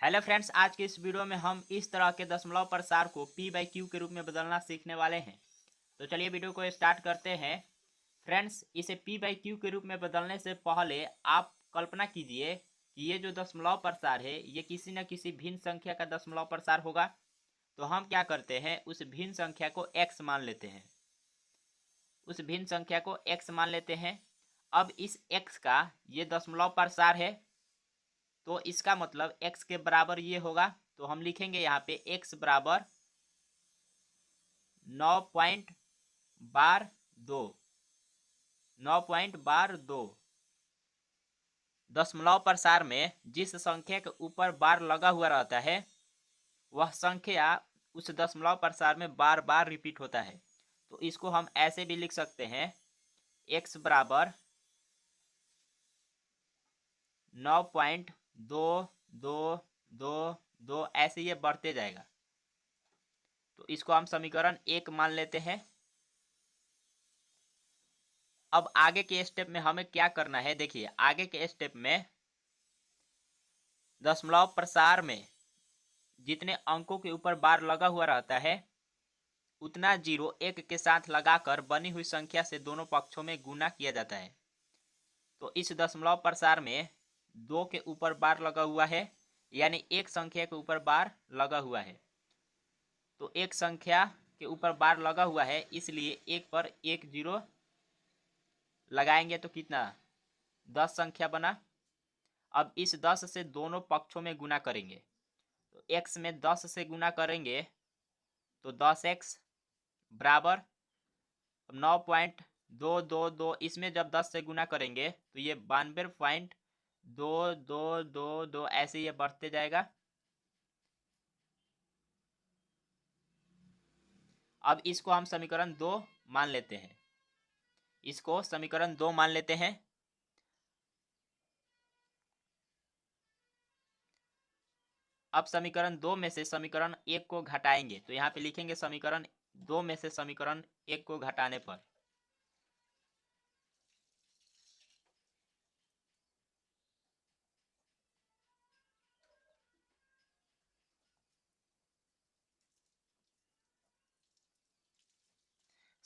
Hello friends, आज के इस वीडियो में हम इस तरह के दशमलव प्रसार को p बाई क्यू के रूप में बदलना सीखने वाले हैं। तो चलिए वीडियो को स्टार्ट करते हैं। फ्रेंड्स, इसे p बाई क्यू के रूप में बदलने से पहले आप कल्पना कीजिए कि ये जो दशमलव प्रसार है ये किसी न किसी भिन्न संख्या का दशमलव प्रसार होगा। तो हम क्या करते हैं, उस भिन्न संख्या को x मान लेते हैं। अब इस x का ये दशमलव प्रसार है, तो इसका मतलब x के बराबर ये होगा। तो हम लिखेंगे यहाँ पे x बराबर 9.12 दशमलव प्रसार में जिस संख्या के ऊपर बार लगा हुआ रहता है वह संख्या उस दशमलव प्रसार में बार बार रिपीट होता है। तो इसको हम ऐसे भी लिख सकते हैं, x बराबर 9.2222 ऐसे ये बढ़ते जाएगा। तो इसको हम समीकरण 1 मान लेते हैं। अब आगे के स्टेप में हमें क्या करना है, देखिए आगे के स्टेप में दशमलव प्रसार में जितने अंकों के ऊपर बार लगा हुआ रहता है उतना जीरो एक के साथ लगाकर बनी हुई संख्या से दोनों पक्षों में गुना किया जाता है। तो इस दशमलव प्रसार में 2 के ऊपर बार लगा हुआ है, यानी एक संख्या के ऊपर बार लगा हुआ है। तो एक संख्या के ऊपर बार लगा हुआ है, इसलिए एक पर एक जीरो लगाएंगे तो कितना 10 संख्या बना। अब इस 10 से दोनों पक्षों में गुना करेंगे। तो x में 10 से गुना करेंगे तो 10x बराबर 9.222, इसमें जब 10 से गुना करेंगे तो ये 92.2222 ऐसे ये बढ़ते जाएगा। अब इसको हम समीकरण 2 मान लेते हैं। अब समीकरण 2 में से समीकरण 1 को घटाएंगे तो यहाँ पे लिखेंगे समीकरण 2 में से समीकरण 1 को घटाने पर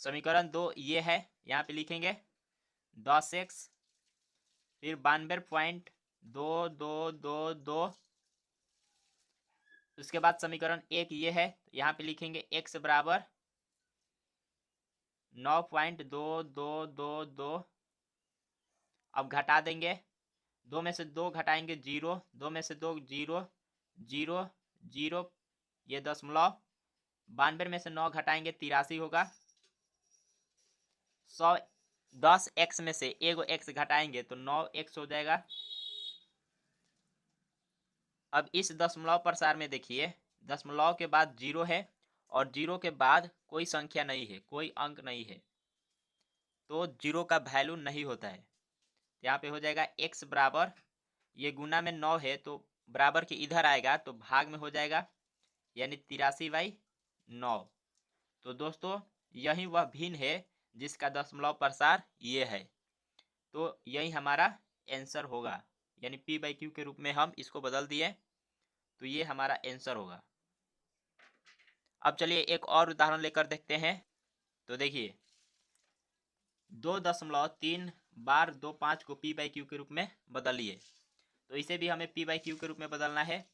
समीकरण 2 ये है, यहाँ पे लिखेंगे 10x फिर 92.2222। उसके बाद समीकरण 1 ये है, तो यहाँ पे लिखेंगे x बराबर 9.2222। अब घटा देंगे, 2 में से 2 घटाएंगे जीरो, 2 में से 2 जीरो, जीरो जीरो, ये दशमलव। 92 में से 9 घटाएंगे 83 होगा। 10 x में से एगो x घटाएंगे तो 9 x हो जाएगा। अब इस दशमलव प्रसार में देखिए दशमलव के बाद जीरो है और जीरो के बाद कोई संख्या नहीं है, कोई अंक नहीं है, तो जीरो का वैल्यू नहीं होता है। यहाँ पे हो जाएगा x बराबर, ये गुना में 9 है तो बराबर के इधर आएगा तो भाग में हो जाएगा, यानी 83/9। तो दोस्तों यही वह भिन्न है जिसका दशमलव प्रसार ये है। तो यही हमारा आंसर होगा, यानी p बाई क्यू के रूप में हम इसको बदल दिए, तो ये हमारा आंसर होगा। अब चलिए एक और उदाहरण लेकर देखते हैं। तो देखिए 2.3 को p बाई क्यू के रूप में बदलिए। तो इसे भी हमें p बाई क्यू के रूप में बदलना है।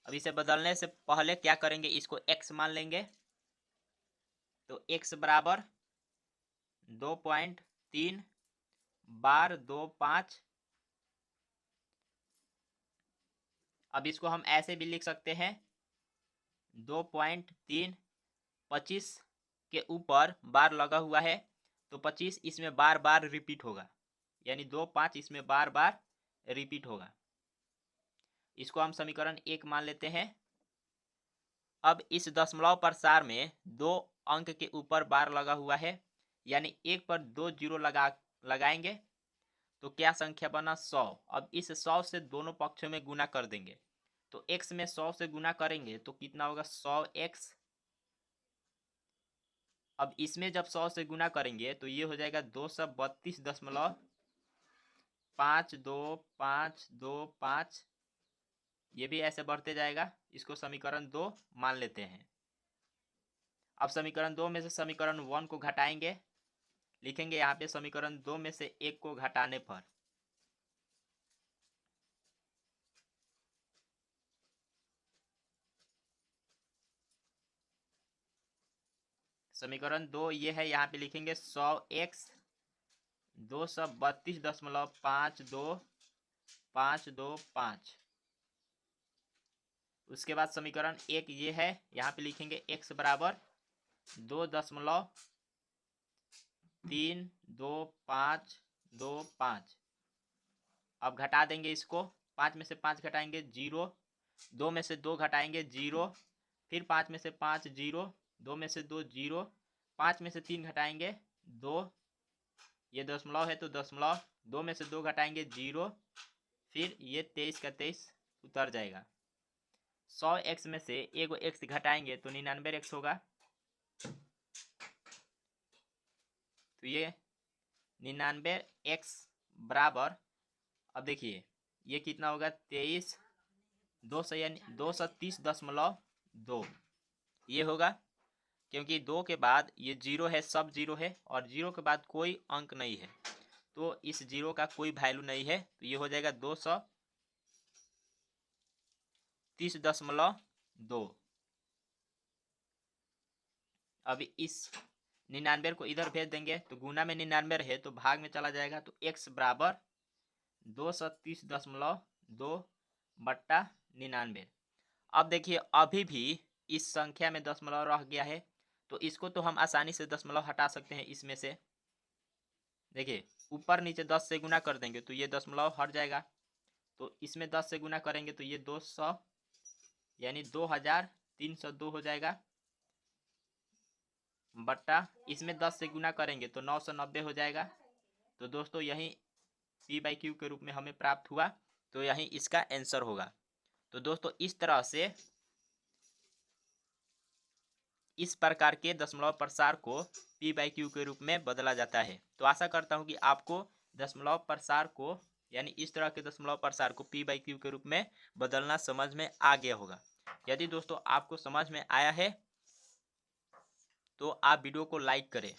अब इसे बदलने से पहले क्या करेंगे, इसको x मान लेंगे। तो x बराबर 2.3 बार 25। अब इसको हम ऐसे भी लिख सकते हैं 2.3 25 के ऊपर बार लगा हुआ है तो 25 इसमें बार बार रिपीट होगा, यानी 2 5 इसमें बार बार रिपीट होगा। इसको हम समीकरण 1 मान लेते हैं। अब इस दशमलव प्रसार में 2 अंक के ऊपर बार लगा हुआ है, यानी एक पर 2 जीरो लगाएंगे तो क्या संख्या बना 100। अब इस 100 से दोनों पक्षों में गुना कर देंगे। तो x में 100 से गुना करेंगे तो कितना होगा 100x। अब इसमें जब 100 से गुना करेंगे तो ये हो जाएगा 232.525225। ये भी ऐसे बढ़ते जाएगा। इसको समीकरण 2 मान लेते हैं। अब समीकरण 2 में से समीकरण 1 को घटाएंगे, लिखेंगे यहाँ पे समीकरण 2 में से 1 को घटाने पर समीकरण 2 ये है, यहाँ पे लिखेंगे 100x 232.525225। उसके बाद समीकरण 1 ये है, यहाँ पे लिखेंगे x बराबर 2.32525। अब घटा देंगे इसको, 5 में से 5 घटाएंगे 0, 2 में से 2 घटाएंगे 0, फिर 5 में से 5 0, 2 में से 2 0, 5 में से 3 घटाएंगे 2, ये दशमलव है तो दशमलव, 2 में से 2 घटाएंगे 0, फिर ये 23 का 23 उतर जाएगा। 100x में से एगो x घटाएंगे तो 99x होगा। तो ये 99x बराबर, अब देखिए ये कितना होगा, 23 200 यानी 230.2 ये होगा, क्योंकि 2 के बाद ये 0 है, सब 0 है, और 0 के बाद कोई अंक नहीं है, तो इस 0 का कोई वैल्यू नहीं है, तो ये हो जाएगा 230.2। अब इस 99 को इधर भेज देंगे तो गुना में 99 है तो भाग में चला जाएगा, तो x बराबर 230.2 बट्टा 99। अब देखिए अभी भी इस संख्या में दशमलव रह गया है, तो इसको तो हम आसानी से दशमलव हटा सकते हैं इसमें से। देखिए ऊपर नीचे 10 से गुना कर देंगे तो ये दशमलव हट जाएगा, तो इसमें 10 से गुना करेंगे तो ये 200 यानी 2302 हो जाएगा, बट्टा इसमें 10 से गुना करेंगे तो 990 हो जाएगा। तो दोस्तों यही p/q के रूप में हमें प्राप्त हुआ, तो यही इसका आंसर होगा। तो दोस्तों इस तरह से इस प्रकार के दशमलव प्रसार को p/q के रूप में बदला जाता है। तो आशा करता हूं कि आपको दशमलव प्रसार को, यानी इस तरह के दशमलव प्रसार को p/q के रूप में बदलना समझ में आ गया होगा। यदि दोस्तों आपको समझ में आया है तो आप वीडियो को लाइक करें।